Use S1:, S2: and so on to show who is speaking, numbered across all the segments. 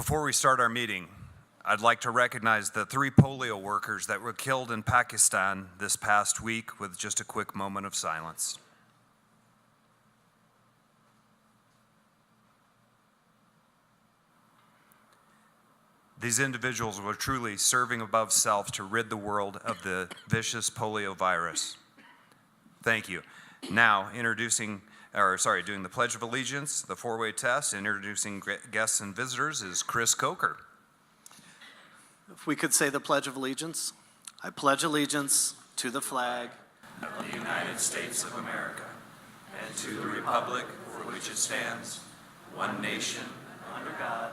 S1: Before we start our meeting, I'd like to recognize the 3 polio workers that were killed in Pakistan this past week with just a quick moment of silence. These individuals were truly serving above self to rid the world of the vicious polio virus. Thank you. Now, doing the Pledge of Allegiance, the 4-way test, introducing guests and visitors is Chris Coker.
S2: If we could say the Pledge of Allegiance. I pledge allegiance to the flag
S1: of the United States of America and to the republic for which it stands, one nation, under God,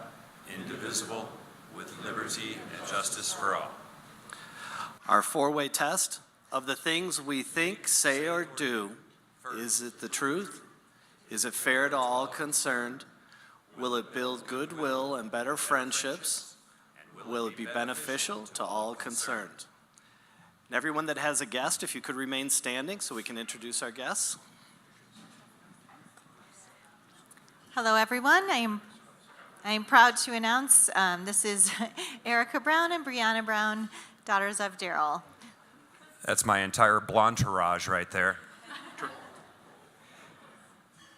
S1: indivisible, with liberty and justice for all.
S2: Our 4-way test of the things we think, say, or do. Is it the truth? Is it fair to all concerned? Will it build goodwill and better friendships? Will it be beneficial to all concerned? And everyone that has a guest, if you could remain standing so we can introduce our guests.
S3: Hello, everyone. I am proud to announce this is Erica Brown and Brianna Brown, daughters of Darryl.
S1: That's my entire blonderage right there.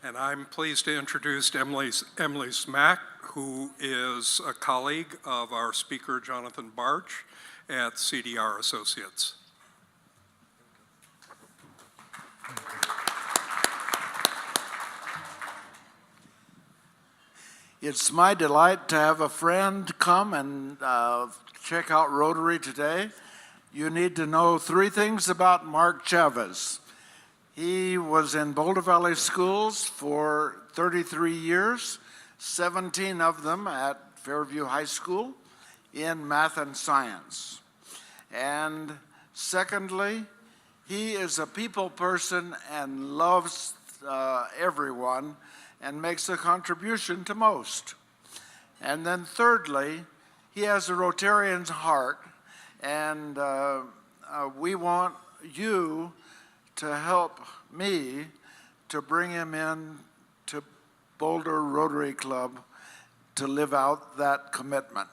S4: And I'm pleased to introduce Emily Smack, who is a colleague of our speaker, Jonathan Barch, at CDR Associates.
S5: It's my delight to have a friend come and check out Rotary today. You need to know 3 things about Mark Chavez. He was in Boulder Valley Schools for 33 years, 17 of them at Fairview High School in math and science. And secondly, he is a people person and loves everyone and makes a contribution to most. And then thirdly, he has a Rotarian's heart, and we want you to help me to bring him in to Boulder Rotary Club to live out that commitment.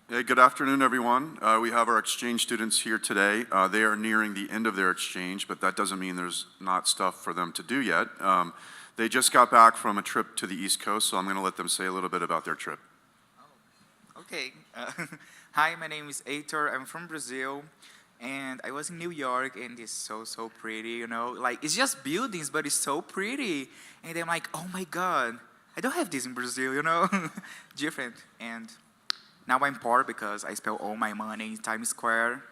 S6: Hey, good afternoon, everyone. We have our exchange students here today. They are nearing the end of their exchange, but that doesn't mean there's not stuff for them to do yet. They just got back from a trip to the East Coast, so I'm going to let them say a little bit about their trip.
S7: Okay. Hi, my name is Heitor. I'm from Brazil, and I was in New York, and it's so pretty, you know? Like, it's just buildings, but it's so pretty. And I'm like, oh my God, I don't have this in Brazil, you know? Different. And now I'm poor because I spent all my money in Times Square,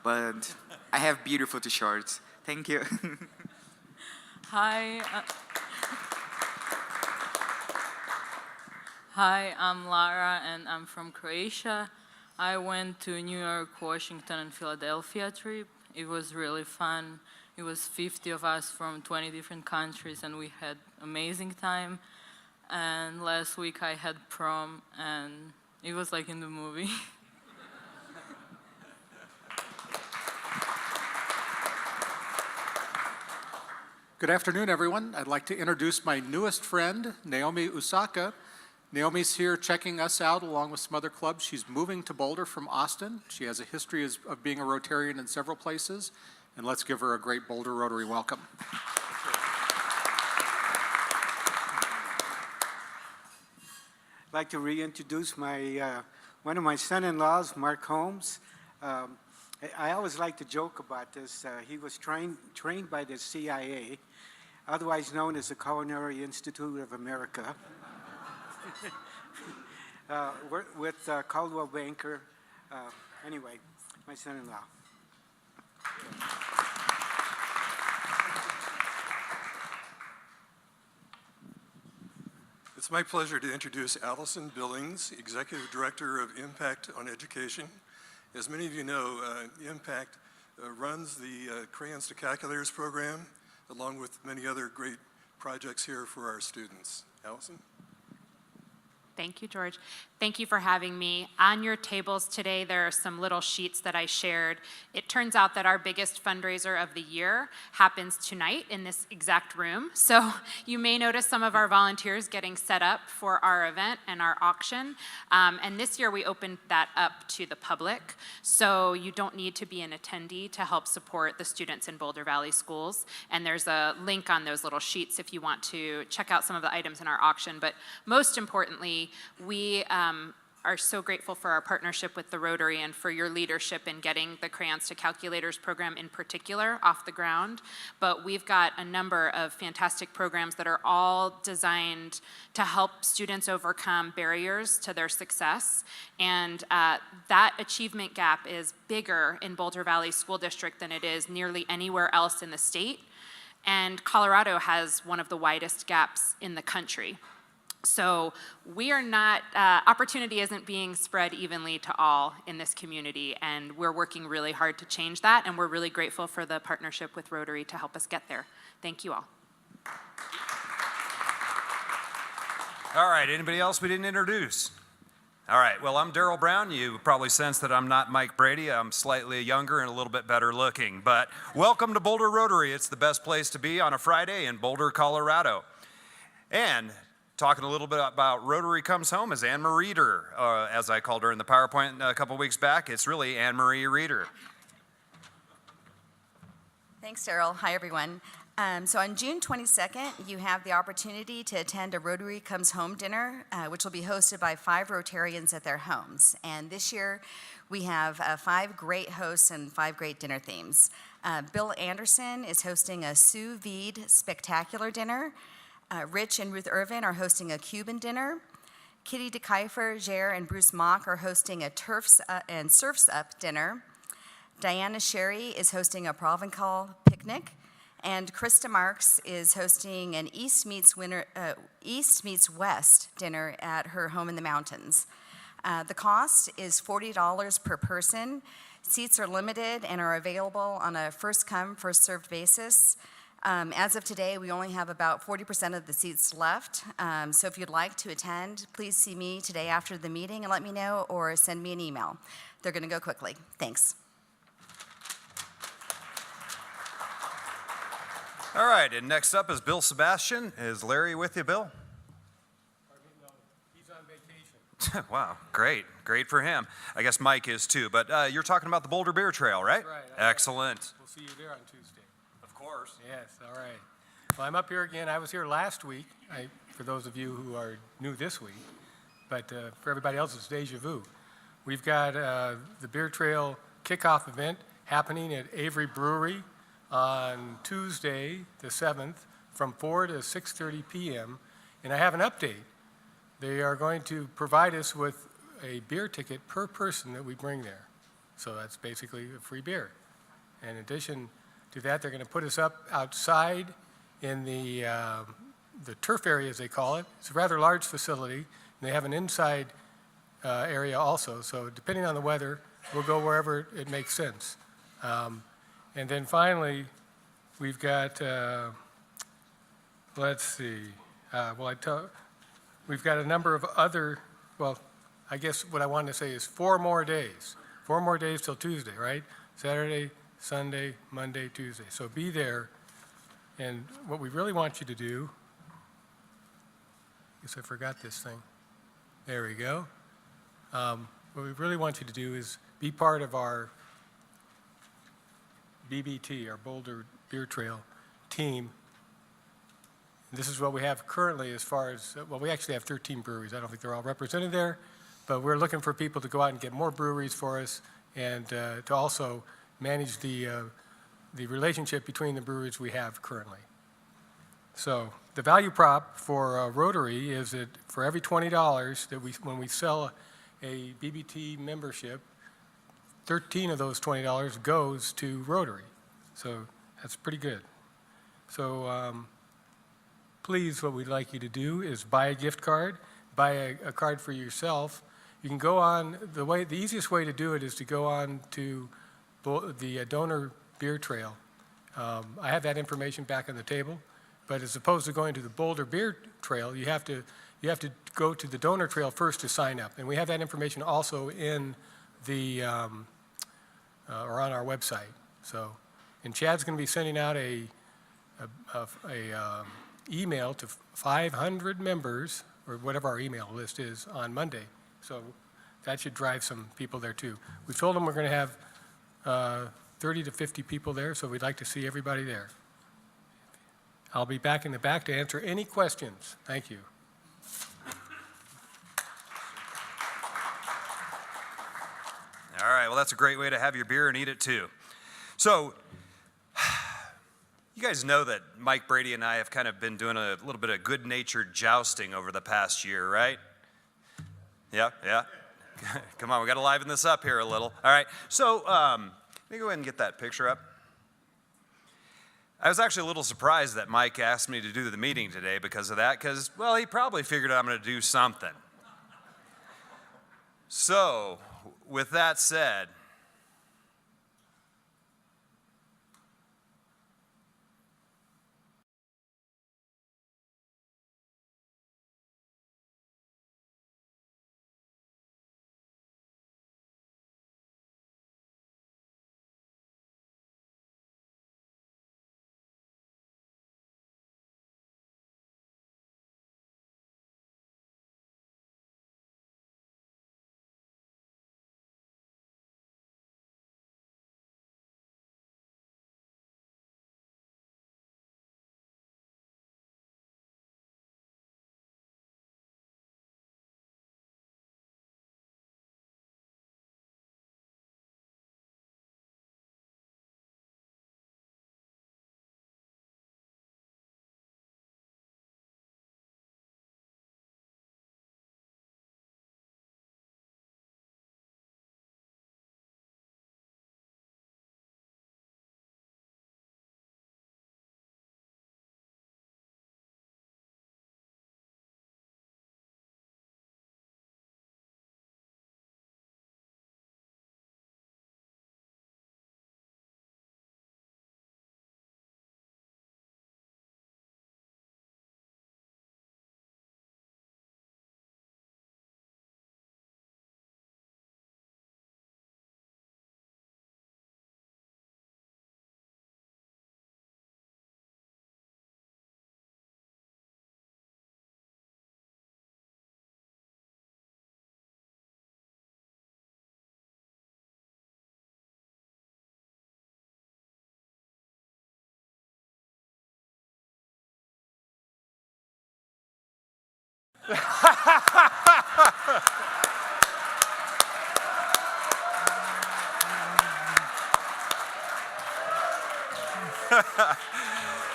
S7: but I have beautiful t-shirts. Thank you.
S8: Hi. Hi, I'm Lara, and I'm from Croatia. I went to New York, Washington, and Philadelphia trip. It was really fun. It was 50 of us from 20 different countries, and we had amazing time. And last week I had prom, and it was like in the movie.
S9: Good afternoon, everyone. I'd like to introduce my newest friend, Naomi Osaka. Naomi's here checking us out along with some other clubs. She's moving to Boulder from Austin. She has a history of being a Rotarian in several places. And let's give her a great Boulder Rotary welcome.
S10: I'd like to reintroduce my one of my son-in-laws, Mark Holmes. I always like to joke about this. He was trained by the CIA, otherwise known as the Culinary Institute of America, with Caldwell Banker. Anyway, my son-in-law.
S4: It's my pleasure to introduce Allison Billings, Executive Director of Impact on Education. As many of you know, Impact runs the Crayons to Calculators program, along with many other great projects here for our students. Allison?
S11: Thank you, George. Thank you for having me. On your tables today, there are some little sheets that I shared. It turns out that our biggest fundraiser of the year happens tonight in this exact room. So you may notice some of our volunteers getting set up for our event and our auction. And this year we opened that up to the public. So you don't need to be an attendee to help support the students in Boulder Valley Schools. And there's a link on those little sheets if you want to check out some of the items in our auction. But most importantly, we are so grateful for our partnership with the Rotary and for your leadership in getting the Crayons to Calculators program in particular off the ground. But we've got a number of fantastic programs that are all designed to help students overcome barriers to their success. And that achievement gap is bigger in Boulder Valley School District than it is nearly anywhere else in the state. And Colorado has one of the widest gaps in the country. So we are not, opportunity isn't being spread evenly to all in this community, and we're working really hard to change that, and we're really grateful for the partnership with Rotary to help us get there. Thank you all.
S1: All right, anybody else we didn't introduce? All right, well, I'm Darryl Brown. You probably sense that I'm not Mike Brady. I'm slightly younger and a little bit better looking, but welcome to Boulder Rotary. It's the best place to be on a Friday in Boulder, Colorado. And talking a little bit about Rotary Comes Home is Anne-Marie Reeder, as I called her in the PowerPoint a couple weeks back. It's really Anne-Marie Reeder.
S12: Thanks, Darryl. Hi, everyone. So on June 22nd, you have the opportunity to attend a Rotary Comes Home dinner, which will be hosted by 5 Rotarians at their homes. And this year, we have 5 great hosts and 5 great dinner themes. Bill Anderson is hosting a sous vide spectacular dinner. Rich and Ruth Irvin are hosting a Cuban dinner. Kitty DeKuyfer, Jer, and Bruce Mock are hosting a Turfs and Surfs Up dinner. Diana Sherry is hosting a Provencal picnic. And Krista Marks is hosting an East Meets West dinner at her home in the mountains. The cost is $40 per person. Seats are limited and are available on a first-come, first-served basis. As of today, we only have about 40% of the seats left. So if you'd like to attend, please see me today after the meeting and let me know, or send me an email. They're going to go quickly. Thanks.
S1: All right, and next up is Bill Sebastian. Is Larry with you, Bill?
S13: He's on vacation.
S1: Wow, great. Great for him. I guess Mike is too, but you're talking about the Boulder Beer Trail, right?
S13: That's right.
S1: Excellent.
S13: We'll see you there on Tuesday.
S1: Of course.
S13: Yes, all right. Well, I'm up here again. I was here last week, for those of you who are new this week, but for everybody else, it's deja vu. We've got the Beer Trail kickoff event happening at Avery Brewery on Tuesday, the 7th, from 4 to 6:30 p.m., and I have an update. They are going to provide us with a beer ticket per person that we bring there. So that's basically a free beer. In addition to that, they're going to put us up outside in the turf area, as they call it. It's a rather large facility, and they have an inside area also. So depending on the weather, we'll go wherever it makes sense. And then finally, we've got, let's see, we've got a number of other, well, I guess what I wanted to say is 4 more days. 4 more days till Tuesday, right? Saturday, Sunday, Monday, Tuesday. So be there. And what we really want you to do, I guess I forgot this thing. There we go. What we really want you to do is be part of our BBT, our Boulder Beer Trail team. This is what we have currently as far as, well, we actually have 13 breweries. I don't think they're all represented there, but we're looking for people to go out and get more breweries for us, and to also manage the relationship between the breweries we have currently. So the value prop for Rotary is that for every $20 that when we sell a BBT membership, 13 of those $20 goes to Rotary. So that's pretty good. So please, what we'd like you to do is buy a gift card, buy a card for yourself. You can go on, the easiest way to do it is to go on to the donor beer trail. I have that information back on the table, but as opposed to going to the Boulder Beer Trail, you have to you have to go to the donor trail first to sign up. And we have that information also in the, or on our website. So, and Chad's going to be sending out a email to 500 members, or whatever our email list is, on Monday. So that should drive some people there too. We've told them we're going to have 30 to 50 people there, so we'd like to see everybody there. I'll be back in the back to answer any questions. Thank you.
S1: All right, well, that's a great way to have your beer and eat it too. So, you guys know that Mike, Brady, and I have kind of been doing a little bit of good-natured jousting over the past year, right? Yeah. Come on, we got to liven this up here a little. All right, so let me go ahead and get that picture up. I was actually a little surprised that Mike asked me to do the meeting today because of that, because, well, he probably figured I'm going to do something. So, with that said,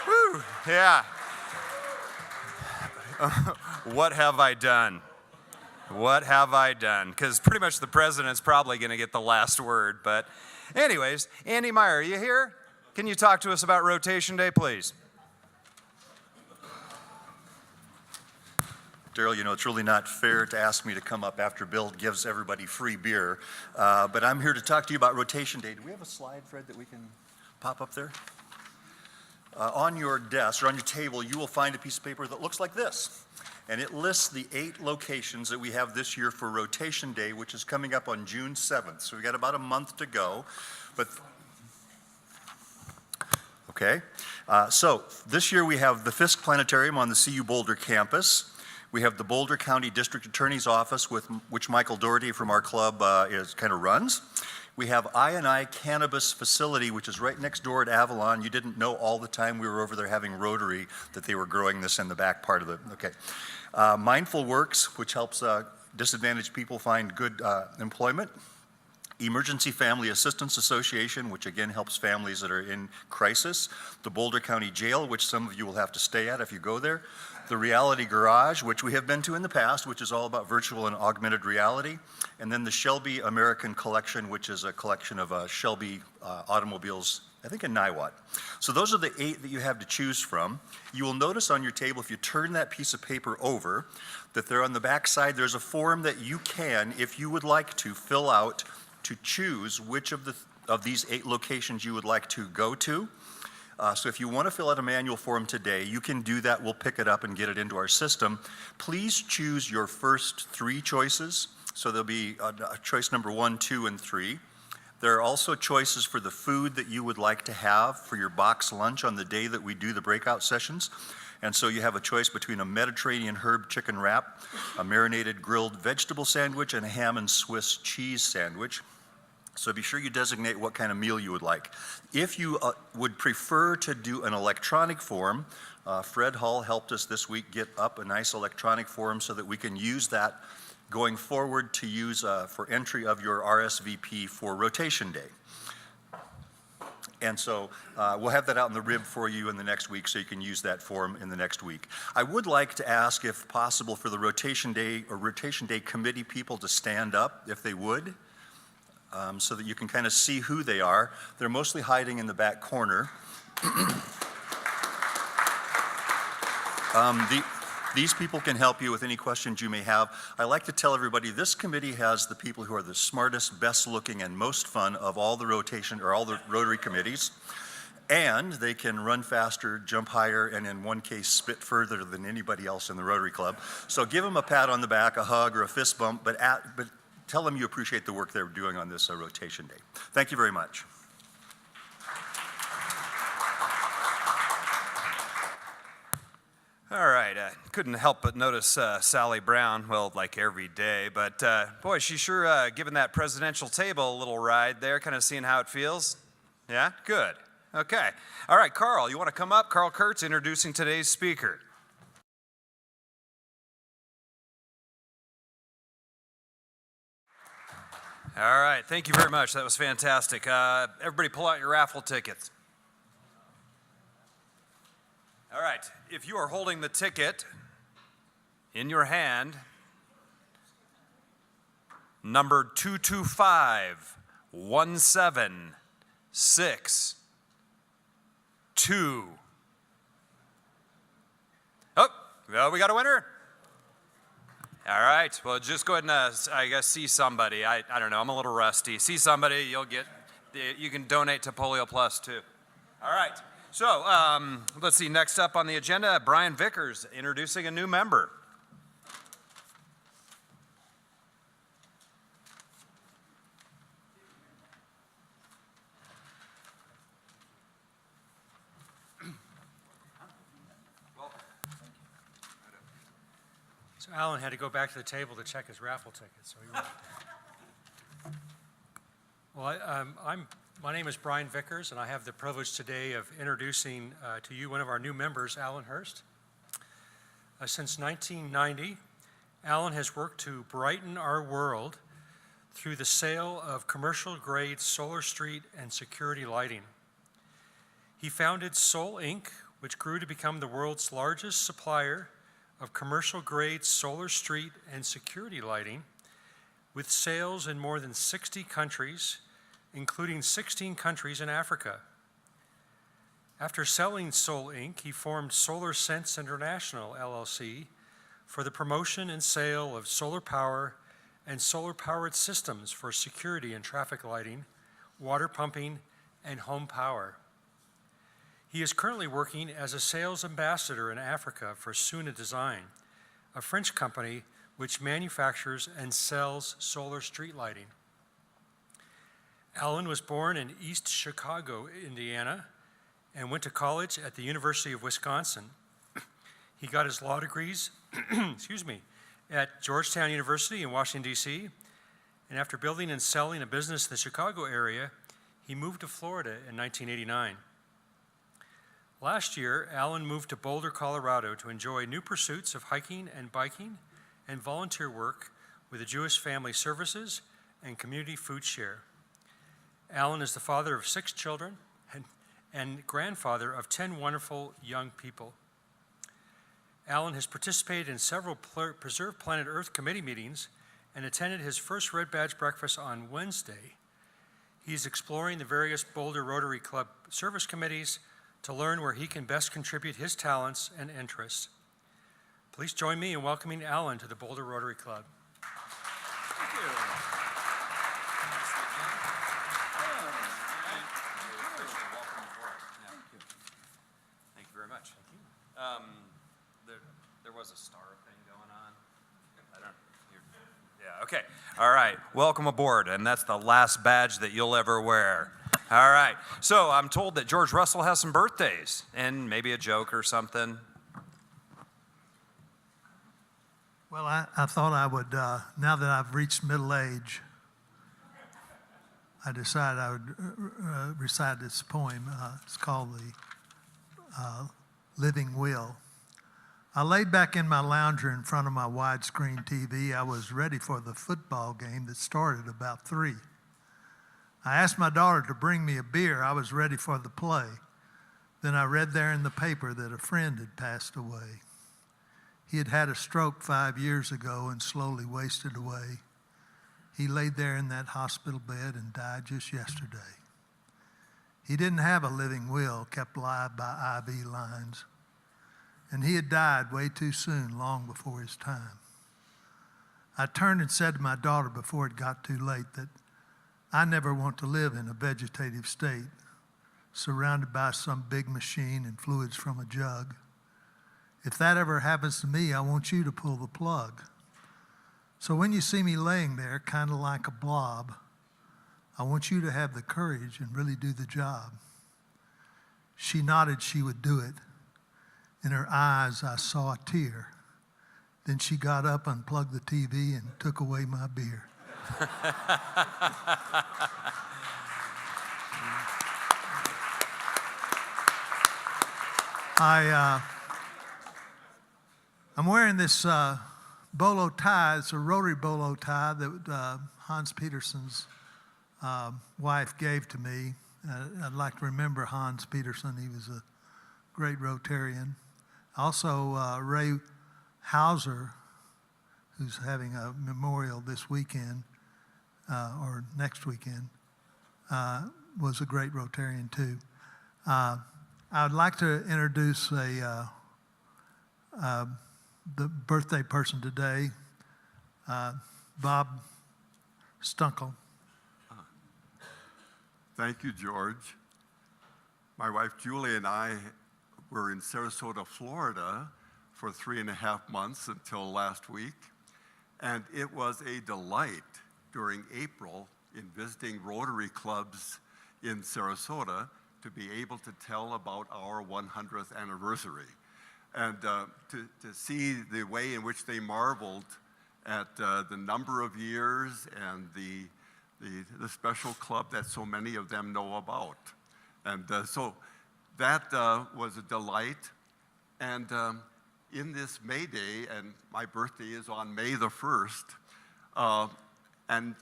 S1: whew, yeah. What have I done? What have I done? Because pretty much the president's probably going to get the last word. But anyways, Andy Meyer, are you here? Can you talk to us about Rotation Day, please?
S14: Darryl, you know, it's really not fair to ask me to come up after Bill gives everybody free beer. But I'm here to talk to you about Rotation Day. Do we have a slide, Fred, that we can pop up there? On your desk or on your table, you will find a piece of paper that looks like this. And it lists the 8 locations that we have this year for Rotation Day, which is coming up on June 7th. So we got about a month to go. But okay. So this year we have the Fisk Planetarium on the CU Boulder campus. We have the Boulder County District Attorney's Office, which Michael Doherty from our club kind of runs. We have I&I Cannabis Facility, which is right next door at Avalon. You didn't know all the time we were over there having Rotary that they were growing this in the back part of the, okay. Mindful Works, which helps disadvantaged people find good employment. Emergency Family Assistance Association, which again helps families that are in crisis. The Boulder County Jail, which some of you will have to stay at if you go there. The Reality Garage, which we have been to in the past, which is all about virtual and augmented reality. And then the Shelby American Collection, which is a collection of Shelby automobiles, I think in Niwot. So those are the 8 that you have to choose from. You will notice on your table, if you turn that piece of paper over, that there on the back side, there's a form that you can, if you would like to, fill out to choose which of these 8 locations you would like to go to. So if you want to fill out a manual form today, you can do that. We'll pick it up and get it into our system. Please choose your first 3 choices. So there'll be choice number 1, 2, and 3. There are also choices for the food that you would like to have for your box lunch on the day that we do the breakout sessions. And so you have a choice between a Mediterranean herb chicken wrap, a marinated grilled vegetable sandwich, and a ham and Swiss cheese sandwich. So be sure you designate what kind of meal you would like. If you would prefer to do an electronic form, Fred Hall helped us this week get up a nice electronic form so that we can use that going forward to use for entry of your RSVP for rotation day. And so we'll have that out in the rib for you in the next week so you can use that form in the next week. I would like to ask if possible for the rotation day or rotation day committee people to stand up if they would. So that you can kind of see who they are. They're mostly hiding in the back corner. These people can help you with any questions you may have. I like to tell everybody this committee has the people who are the smartest, best looking, and most fun of all the rotation or all the Rotary committees. And they can run faster, jump higher, and in one case spit further than anybody else in the Rotary Club. So give them a pat on the back, a hug, or a fist bump, but tell them you appreciate the work they're doing on this rotation day. Thank you very much.
S1: All right, couldn't help but notice Sally Brown, well, like every day, but boy, she's sure giving that presidential table a little ride there, kind of seeing how it feels. Yeah, good. Okay. All right, Carl, you want to come up? Carl Kurtz introducing today's speaker. All right, thank you very much. That was fantastic. Everybody pull out your raffle tickets. All right, if you are holding the ticket in your hand, number 225176. Oh, well, we got a winner. All right, well, just go ahead and, I guess, see somebody. I don't know, I'm a little rusty. See somebody, you can donate to Polio Plus, too. All right, so let's see, next up on the agenda, Brian Vickers introducing a new member.
S15: So Alan had to go back to the table to check his raffle ticket. So he went. Well, my name is Brian Vickers, and I have the privilege today of introducing to you one of our new members, Alan Hurst. Since 1990, Alan has worked to brighten our world through the sale of commercial-grade solar street and security lighting. He founded Sol Inc., which grew to become the world's largest supplier of commercial-grade solar street and security lighting, with sales in more than 60 countries, including 16 countries in Africa. After selling Sol Inc., he formed Solar Sense International, LLC, for the promotion and sale of solar power and solar-powered systems for security and traffic lighting, water pumping, and home power. He is currently working as a sales ambassador in Africa for Suna Design, a French company which manufactures and sells solar street lighting. Alan was born in East Chicago, Indiana, and went to college at the University of Wisconsin. He got his law degrees at Georgetown University in Washington, D.C., and after building and selling a business in the Chicago area, he moved to Florida in 1989. Last year, Alan moved to Boulder, Colorado to enjoy new pursuits of hiking and biking and volunteer work with the Jewish Family Services and Community Food Share. Alan is the father of 6 children and grandfather of 10 wonderful young people. Alan has participated in several Preserve Planet Earth committee meetings and attended his first Red Badge breakfast on Wednesday. He's exploring the various Boulder Rotary Club service committees to learn where he can best contribute his talents and interests. Please join me in welcoming Alan to the Boulder Rotary Club.
S1: Thank you. right, welcome aboard, and that's the last badge that you'll ever wear. All right, so I'm told that George Russell has some birthdays, and maybe a joke or something.
S16: Well, I thought I would, now that I've reached middle age, I decided I would recite this poem. It's called The Living Will. I laid back in my lounger in front of my widescreen TV. I was ready for the football game that started about 3. I asked my daughter to bring me a beer. I was ready for the play. Then I read there in the paper that a friend had passed away. He had had a stroke 5 years ago and slowly wasted away. He laid there in that hospital bed and died just yesterday. He didn't have a living will kept alive by IV lines. And he had died way too soon, long before his time. I turned and said to my daughter before it got too late that I never want to live in a vegetative state, surrounded by some big machine and fluids from a jug. If that ever happens to me, I want you to pull the plug. So when you see me laying there, kind of like a blob, I want you to have the courage and really do the job. She nodded she would do it. In her eyes, I saw a tear. Then she got up, unplugged the TV, and took away my beer. I'm wearing this bolo tie. It's a rotary bolo tie that Hans Peterson's wife gave to me. I'd like to remember Hans Peterson. He was a great Rotarian. Also, Ray Hauser, who's having a memorial this weekend, or next weekend, was a great Rotarian too. I would like to introduce the birthday person today, Bob Stunkel.
S17: Thank you, George. My wife Julie and I were in Sarasota, Florida for 3.5 months until last week, and it was a delight during April in visiting Rotary clubs in Sarasota to be able to tell about our 100th anniversary. And to see the way in which they marveled at the number of years and the special club that so many of them know about. And so that was a delight. And in this May Day, and my birthday is on May the 1st, and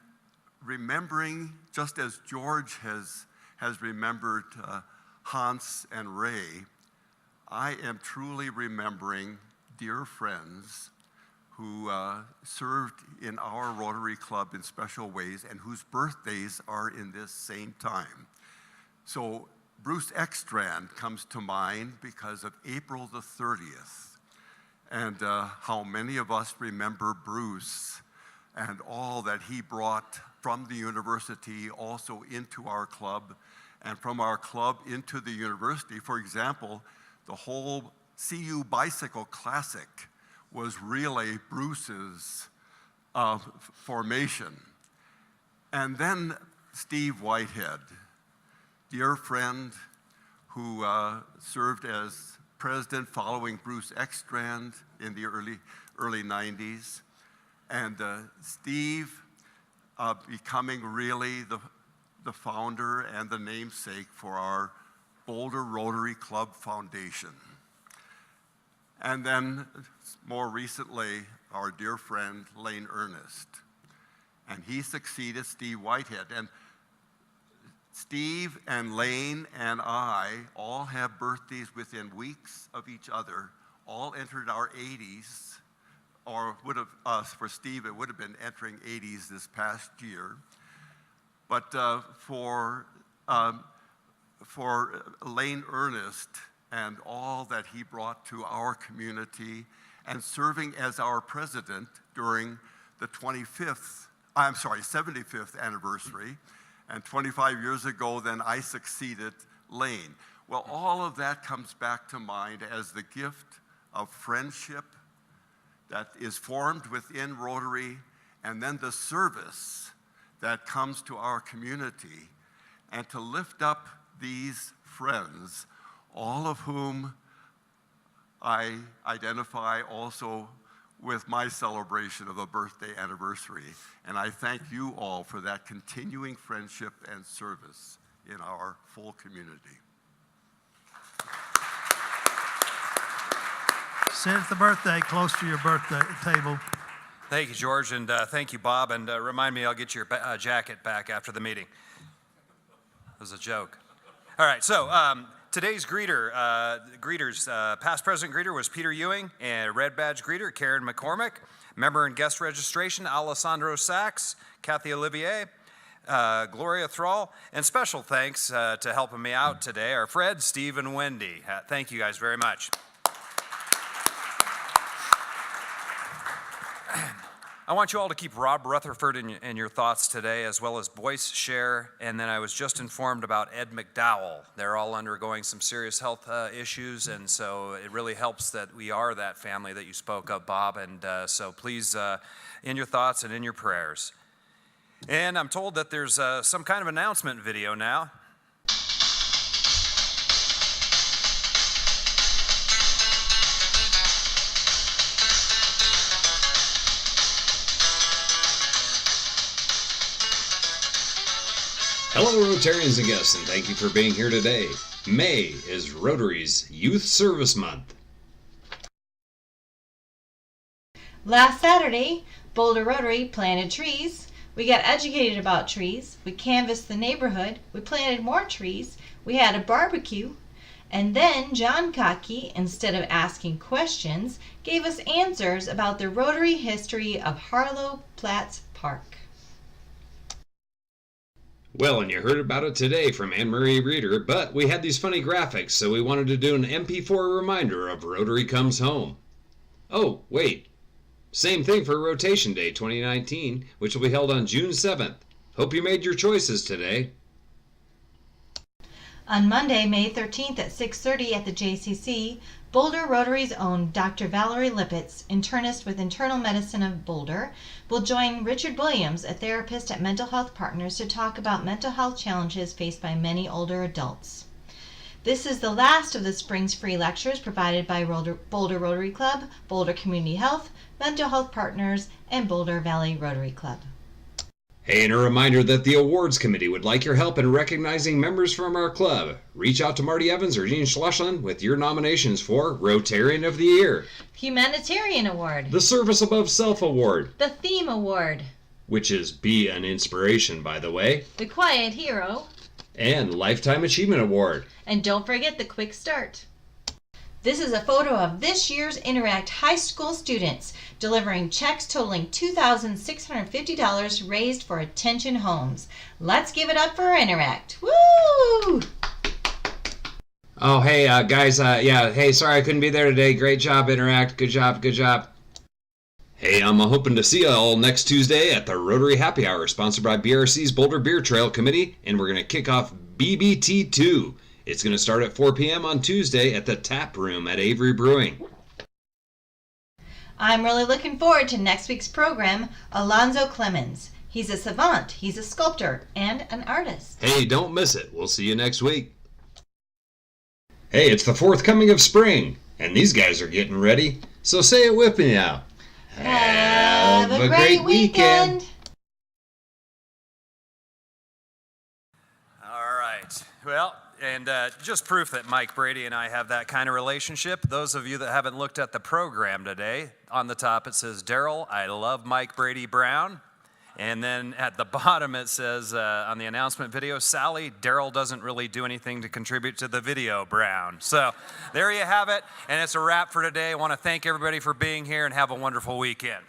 S17: remembering, just as George has remembered Hans and Ray, I am truly remembering dear friends who served in our Rotary Club in special ways and whose birthdays are in this same time. So Bruce Ekstrand comes to mind because of April the 30th, and how many of us remember Bruce and all that he brought from the university also into our club, and from our club into the university. For example, the whole CU Bicycle Classic was really Bruce's formation. And then Steve Whitehead, dear friend who served as president following Bruce Ekstrand in the early 90s. And Steve becoming really the founder and the namesake for our Boulder Rotary Club Foundation. And then more recently, our dear friend Lane Ernest. And he succeeded Steve Whitehead. And Steve and Lane and I all have birthdays within weeks of each other, all entered our 80s, or would have, for Steve, it would have been entering 80s this past year. But for Lane Ernest and all that he brought to our community, and serving as our president during the 75th anniversary, and 25 years ago, then I succeeded Lane. Well, all of that comes back to mind as the gift of friendship that is formed within Rotary and then the service that comes to our community, and to lift up these friends, all of whom I identify also with my celebration of a birthday anniversary. And I thank you all for that continuing friendship and service in our full community.
S16: Sit at the birthday, close to your birthday table.
S1: Thank you, George, and thank you, Bob. And remind me, I'll get your jacket back after the meeting. It was a joke. All right, so today's greeters, past president greeter was Peter Ewing, and red badge greeter Karen McCormick, member and guest registration Alessandro Sachs, Kathy Olivier, Gloria Thrall, and special thanks to helping me out today are Fred, Steve, and Wendy. Thank you guys very much. I want you all to keep Rob Rutherford in your thoughts today, as well as Boyce Scher, and then I was just informed about Ed McDowell. They're all undergoing some serious health issues, and so it really helps that we are that family that you spoke of, Bob, and so please, in your thoughts and in your prayers. And I'm told that there's some kind of announcement video now.
S18: Hello, Rotarians and guests, and thank you for being here today. May is Rotary's Youth Service Month.
S3: Last Saturday, Boulder Rotary planted trees. We got educated about trees. We canvassed the neighborhood. We planted more trees. We had a barbecue. And then John Cockey, instead of asking questions, gave us answers about the Rotary history of Harlow Platts Park.
S18: Well, and you heard about it today from Anne-Marie Reeder, but we had these funny graphics, so we wanted to do an MP4 reminder of Rotary Comes Home. Oh, wait. Same thing for Rotation Day 2019, which will be held on June 7th. Hope you made your choices today.
S3: On Monday, May 13th at 6:30 at the JCC, Boulder Rotary's own Dr. Valerie Lippitz, internist with Internal Medicine of Boulder, will join Richard Williams, a therapist at Mental Health Partners, to talk about mental health challenges faced by many older adults. This is the last of the spring's free lectures provided by Boulder Rotary Club, Boulder Community Health, Mental Health Partners, and Boulder Valley Rotary Club.
S18: Hey, and a reminder that the Awards Committee would like your help in recognizing members from our club. Reach out to Marty Evans or Jean Schleschland with your nominations for Rotarian of the Year,
S3: Humanitarian Award,
S18: the Service Above Self Award,
S3: the Theme Award,
S18: which is Be an Inspiration, by the way,
S3: the Quiet Hero,
S18: and Lifetime Achievement Award.
S3: And don't forget the Quick Start. This is a photo of this year's Interact High School students delivering checks totaling $2,650 raised for Attention Homes. Let's give it up for Interact. Woo!
S18: Oh, hey, guys, hey, sorry I couldn't be there today. Great job, Interact. Good job, good job. Hey, I'm hoping to see you all next Tuesday at the Rotary Happy Hour, sponsored by BRC's Boulder Beer Trail Committee, and we're going to kick off BBT2. It's going to start at 4 p.m. on Tuesday at the Tap Room at Avery Brewing.
S3: I'm really looking forward to next week's program, Alonzo Clemens. He's a savant, he's a sculptor, and an artist.
S18: Hey, don't miss it. We'll see you next week. Hey, it's the fourth coming of spring, and these guys are getting ready, so say it with me now.
S3: Have a great weekend.
S1: All right. Well, and just proof that Mike Brady and I have that kind of relationship. Those of you that haven't looked at the program today, on the top it says, Darryl, I love Mike Brady Brown. And then at the bottom it says on the announcement video, Sally, Darryl doesn't really do anything to contribute to the video, Brown. So there you have it. And it's a wrap for today. I want to thank everybody for being here and have a wonderful weekend.